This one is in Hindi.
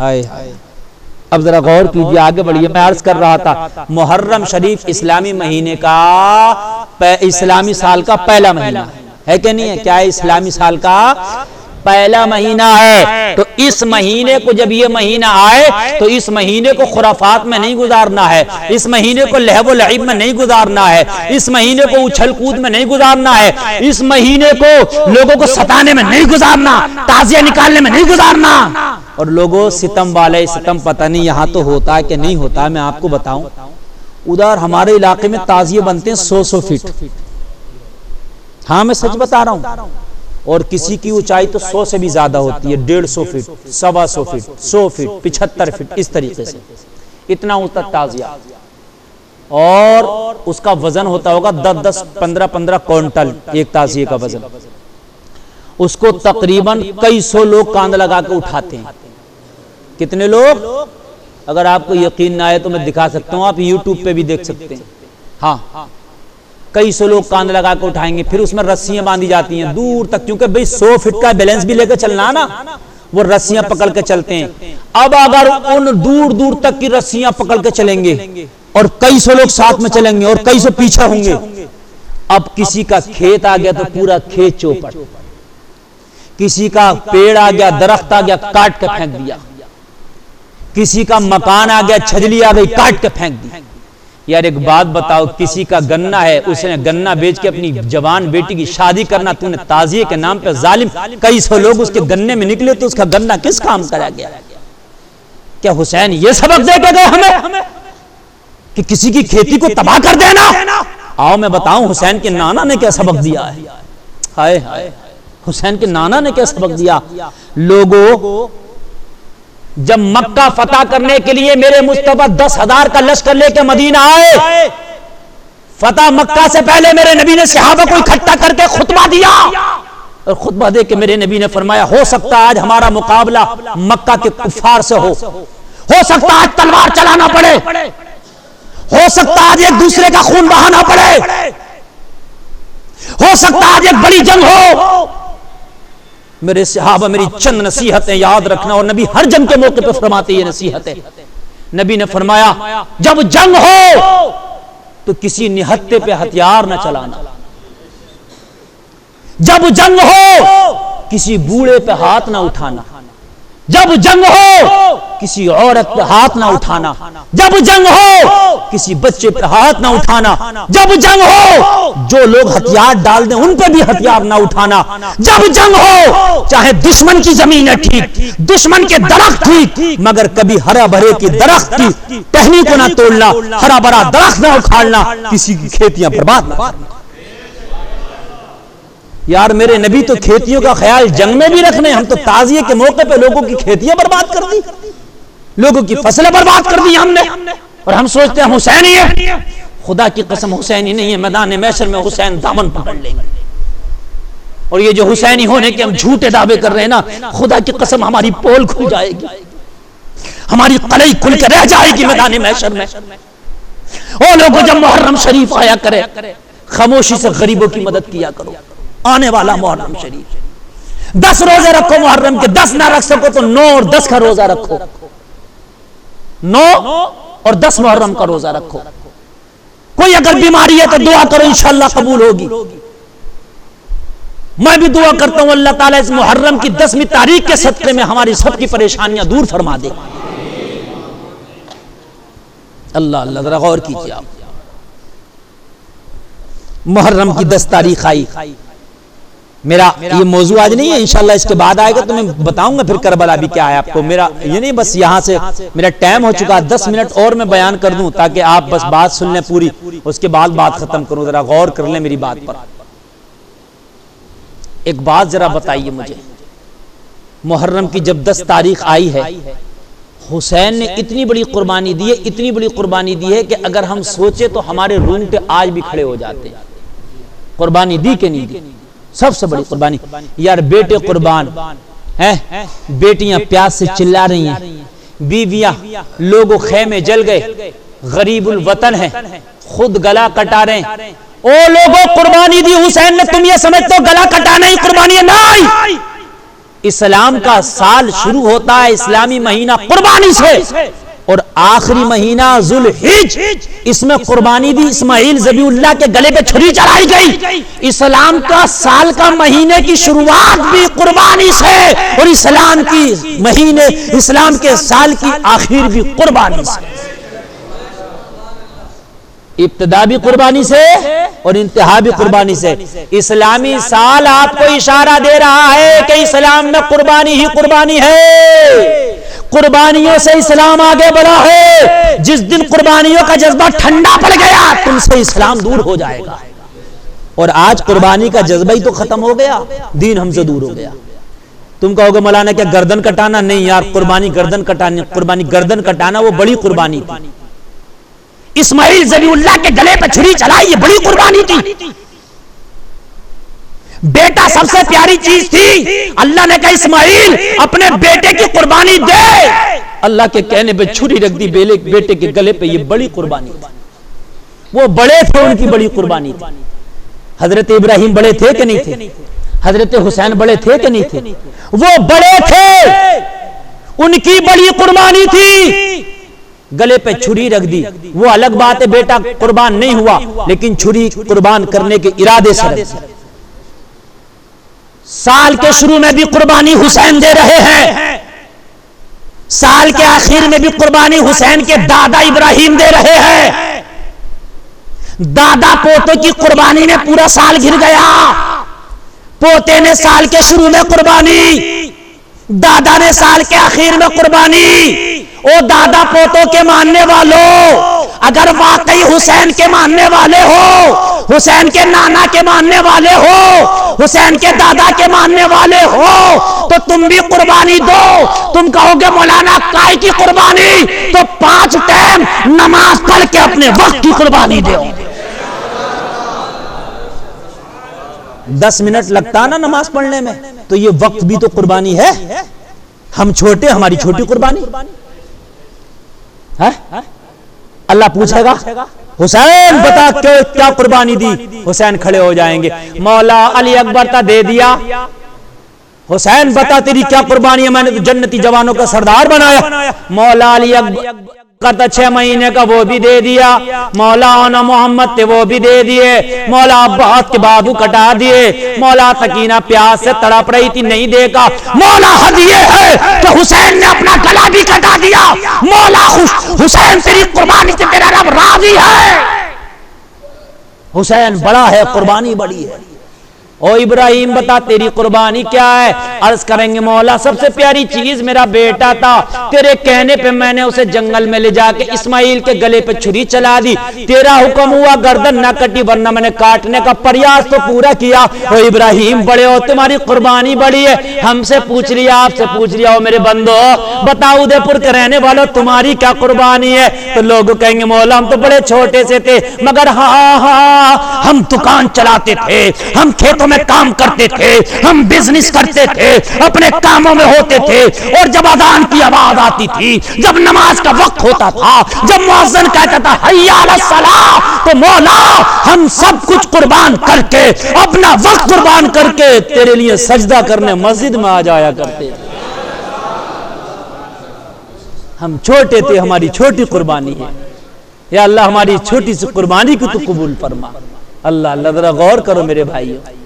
हाय अब जरा गौर कीजिए, आगे बढ़िए। मैं अर्ज कर रहा था मुहर्रम शरीफ इस्लामी महीने का इस्लामी साल का पहला महीना है कि नहीं है? क्या है? इस्लामी साल का पहला महीना है। तो इस महीने को जब ये महीना आए तो इस महीने को खुराफात में नहीं गुजारना है, इस महीने को लहव व लईब में नहीं गुजारना है, इस महीने को उछल कूद में नहीं गुजारना है, इस महीने को लोगों को सताने में नहीं गुजारना, ताजिया निकालने में नहीं गुजारना। और लोगों सितम वाले सितम पता नहीं यहाँ तो होता है कि नहीं होता है। मैं आपको बताऊं, उधर हमारे इलाके में ताजिए बनते हैं 100 फीट। हाँ मैं सच बता रहा हूं। और किसी की ऊंचाई तो 100 से भी ज्यादा होती है, 150 फीट, 125 फीट, 100 फीट, 75 फीट, इस तरीके से इतना ऊंचा ताजिया। और उसका वजन होता होगा 10-10, 15-15 क्विंटल एक ताजिए का वजन। उसको तकरीबन कई सौ लोग कांध लगा के उठाते हैं। कितने लोग? अगर आपको यकीन ना आए तो मैं दिखा सकता हूं, आप यूट्यूब पे भी देख सकते हैं। हाँ, कई सौ लोग कांध लगा के उठाएंगे। फिर उसमें रस्सियां बांधी जाती हैं दूर तक, क्योंकि भाई 100 फीट का बैलेंस भी लेकर चलना ना, वो रस्सियां पकड़ के चलते हैं। अब अगर उन दूर दूर तक की रस्सियां पकड़ के चलेंगे और कई सौ लोग साथ में चलेंगे और कई सौ पीछे होंगे, अब किसी का खेत आ गया तो पूरा खेत चौपट, किसी का पेड़ आ गया, दरख्त आ गया, काट के फेंक दिया, किसी का मकान आ गया, छजली आ गई, काट के फेंक दी। यार एक बात बताओ, किसी का गन्ना है, उसने गन्ना बेच के अपनी जवान बेटी की शादी करना, तूने ताजिए के नाम पे जालिम, कई सौ लोग उसके गन्ने में निकले तो उसका गन्ना किस काम करा गया? क्या हुसैन ये सबक दे के गए हमें कि किसी की खेती को तबाह कर देना? आओ मैं बताऊं हुसैन के नाना ने क्या सबक दिया है। हाय हाय, हुसैन के नाना ने क्या सबक दिया। लोगों, जब मक्का फतह करने के लिए मेरे मुस्तफा 10,000 का लश्कर लेके मदीना आए, फतह मक्का से पहले मेरे नबी ने सहाबा को इकट्ठा करके खुतबा दिया। और खुतबा दे के मेरे नबी ने फरमाया, हो सकता है आज हमारा मुकाबला मक्का के कुफार से हो सकता है आज तलवार चलाना पड़े, हो सकता है आज एक दूसरे का खून बहाना पड़े, हो सकता है आज एक बड़ी जंग हो। मेरे सहाबा मेरी चंद नसीहतें याद रखना। और नबी हर जंग के मौके पर फरमाते ये नसीहतें। नबी ने फरमाया, जब जंग हो तो किसी निहत्ते पे हथियार न चलाना, जब जंग हो किसी बूढ़े पे हाथ ना उठाना, जब जंग हो किसी औरत पे हाथ ना उठाना, जब जंग हो किसी बच्चे पे हाथ ना उठाना, जब जंग हो जो लोग हथियार डाल दें उन पे भी हथियार ना उठाना, जब जंग हो चाहे दुश्मन की जमीन है ठीक, दुश्मन के दरख्त ठीक, मगर कभी हरा भरे की दरख्त की टहनी को ना तोड़ना, हरा भरा दरख्त ना उखाड़ना, किसी की खेतियां बर्बाद ना करना। यार मेरे नबी तो खेतियों का ख्याल जंग में भी रखने, हम तो ताजिए के मौके पे लोगों की खेतियां बर्बाद कर दी, लोगों की फसलें बर्बाद कर दी हमने, और हम सोचते हैं हुसैन ही है। खुदा की कसम हुसैन ही नहीं है। मैदान महशर में हुसैन दामन पकड़ लेंगे। और ये जो हुसैनी होने के हम झूठे दावे कर रहे हैं ना, खुदा की कसम हमारी पोल खुल जाएगी, हमारी कलई खुल के रह जाएगी मैदान महशर में। ओ लोगों, जब मुहर्रम शरीफ आया करे, खामोशी से गरीबों की मदद किया करो। आने वाला मुहर्रम शरीफ 10 रोजे रखो, मुहर्रम के 10 ना रख सको तो 9 और 10 का रोजा रखो, 9 और 10 मुहर्रम का रोजा रखो। कोई अगर बीमारी है तो दुआ करो, इंशाअल्लाह कबूल होगी। मैं भी दुआ करता हूं अल्लाह ताला इस मुहर्रम की 10वीं तारीख के सदक़े में हमारी सबकी परेशानियां दूर फरमा दे। अल्लाह अल्लाह, जरा गौर कीजिए आप। मुहर्रम की 10 तारीख आई। मेरा ये मौजू आज नहीं है, इंशाल्लाह इसके बाद आएगा तो मैं बताऊंगा फिर करबला भी क्या है आपको। मेरा ये नहीं, बस यहां से मेरा टाइम हो चुका है, 10 मिनट और मैं बयान कर दूं ताकि आप बस बात सुन लें पूरी, उसके बाद बात खत्म करूं। जरा गौर कर लें मेरी बात पर। एक बात जरा बताइए मुझे, मुहर्रम की जब 10 तारीख आई है, हुसैन ने इतनी बड़ी कुर्बानी दी है, इतनी बड़ी कुर्बानी दी है कि अगर हम सोचे तो हमारे रूंगटे आज भी खड़े हो जाते हैं। कुर्बानी दी कि नहीं दी? सबसे बड़ी कुर्बानी। यार बेटे कुर्बान हैं, बेटियां प्यास से चिल्ला रही हैं, बीवियां, लोगों खेमे जल गए, गरीबुल वतन है, खुद गला कटा रहे हैं। ओ लोगों, कुर्बानी दी हुसैन ने, तुम ये समझते हो गला कटाना ही कुर्बानी है? नहीं, इस्लाम का साल शुरू होता है इस्लामी महीना कुर्बानी से, और आखिरी महीना जुल्हिज, इसमें कुर्बानी दी। इस्माइल ज़बीउल्लाह के गले पे छुरी चढ़ाई गई। इस्लाम का साल का महीने की शुरुआत भी कुर्बानी से, और इस्लाम की महीने, इस्लाम के साल की आखिर भी कुर्बानी से। इब्तिदा भी कुर्बानी से और इंतहा भी कुर्बानी से। इस्लामी साल आपको इशारा दे रहा है कि इस्लाम में कुर्बानी ही कुर्बानी है। कुर्बानियों से इस्लाम आगे बढ़ा है। जिस दिन कुर्बानियों का जज्बा ठंडा पड़ गया, तुमसे इस्लाम दूर हो जाएगा। और आज कुर्बानी का जज्बा ही तो खत्म हो गया, दीन हमसे दूर हो गया। तुम कहोगे मौलाना क्या गर्दन कटाना? नहीं यार, कुर्बानी गर्दन कटानी, कुर्बानी गर्दन कटाना वो बड़ी कुर्बानी थी। इस्माइल ज़बीउल्लाह के गले पर छुरी चलाई, ये बड़ी कुर्बानी थी। बेटा सबसे प्यारी चीज थी। अल्लाह ने कहा इस्माइल अपने बेटे की कुर्बानी दे। अल्लाह के कहने पे छुरी रख दी बेटे के गले पे, ये बड़ी कुर्बानी थी। वो बड़े थे, उनकी बड़ी कुर्बानी थी। हजरत इब्राहिम बड़े थे कि नहीं थे? हजरत हुसैन बड़े थे कि नहीं थे? वो बड़े थे, उनकी बड़ी कुर्बानी थी। गले पे छुरी रख दी। वो अलग बात है बेटा कुर्बान नहीं हुआ, लेकिन छुरी कुर्बान करने के इरादे से रख दी। साल के शुरू में भी कुर्बानी हुसैन दे रहे हैं, साल के आखिर में भी कुर्बानी हुसैन के दादा इब्राहिम दे रहे हैं। दादा पोतों की कुर्बानी में पूरा साल घिर गया। पोते ने साल के शुरू में कुर्बानी, दादा ने साल के आखिर में कुर्बानी। ओ दादा पोतों के मानने वालों, अगर वाकई हुसैन के मानने वाले हो, हुसैन के नाना के मानने वाले हो, हुसैन के दादा के मानने वाले हो, तो तुम भी कुर्बानी दो। तुम कहोगे मौलाना काय की कुर्बानी? तो 5 टाइम नमाज पढ़ के अपने वक्त की कुर्बानी दो। 10 मिनट लगता ना नमाज पढ़ने में, तो ये वक्त भी तो कुर्बानी है। हम छोटे, हमारी छोटी कुर्बानी है। अल्लाह पूछेगा हुसैन बता क्यों क्या कुर्बानी दी? हुसैन खड़े हो जाएंगे, मौला अली अकबर ता दे दिया। हुसैन बता तेरी क्या कुर्बानी है? मैंने तो जन्नती जवानों का सरदार बनाया। मौला अली अकबर का 6 महीने का वो भी दे दिया। मौलाना मोहम्मद थे वो भी दे दिए। मौला अब्बास के बाबू कटा दिए। मौला सकीना प्यास से तड़प रही थी, नहीं देखा। मौला हद ये है कि हुसैन ने अपना गला भी कटा दिया। मौला हुसैन तेरी कुर्बानी से तेरा रब राजी है। हुसैन बड़ा है, कुर्बानी बड़ी है। ओ इब्राहिम बता तेरी कुर्बानी क्या है? अर्ज करेंगे मौला सबसे प्यारी चीज मेरा बेटा था, तेरे कहने पे मैंने उसे जंगल में ले जाके इस्माइल के गले पे छुरी चला दी। तेरा हुक्म हुआ गर्दन ना कटी, वरना मैंने काटने का प्रयास तो पूरा किया। ओ इब्राहिम बड़े हो, तुम्हारी कुर्बानी बड़ी है। हमसे पूछ लिया, आपसे पूछ लिया, ओ मेरे बंदो बताओ उदयपुर के रहने वालों तुम्हारी क्या कुर्बानी है? तो लोग कहेंगे मौला हम तो बड़े छोटे से थे, मगर हाँ हम दुकान चलाते थे, हम खेतों में काम करते थे, हम बिजनेस करते थे, अपने कामों में होते थे। और जब अजान की आवाज आती थी, जब नमाज का वक्त होता था, जब मुअज्जिन कहता था हय्या अलस सलाह, तो मौला हम सब कुछ कुर्बान करके, अपना वक्त कुर्बान करके तेरे लिए सजदा करने मस्जिद में आ जाया करते थे। हम छोटे थे, हमारी छोटी कुर्बानी है। या अल्लाह हमारी छोटी सी कुर्बानी को तो कबूल फरमा। अल्लाह अल्लाह जरा गौर करो मेरे भाइयों।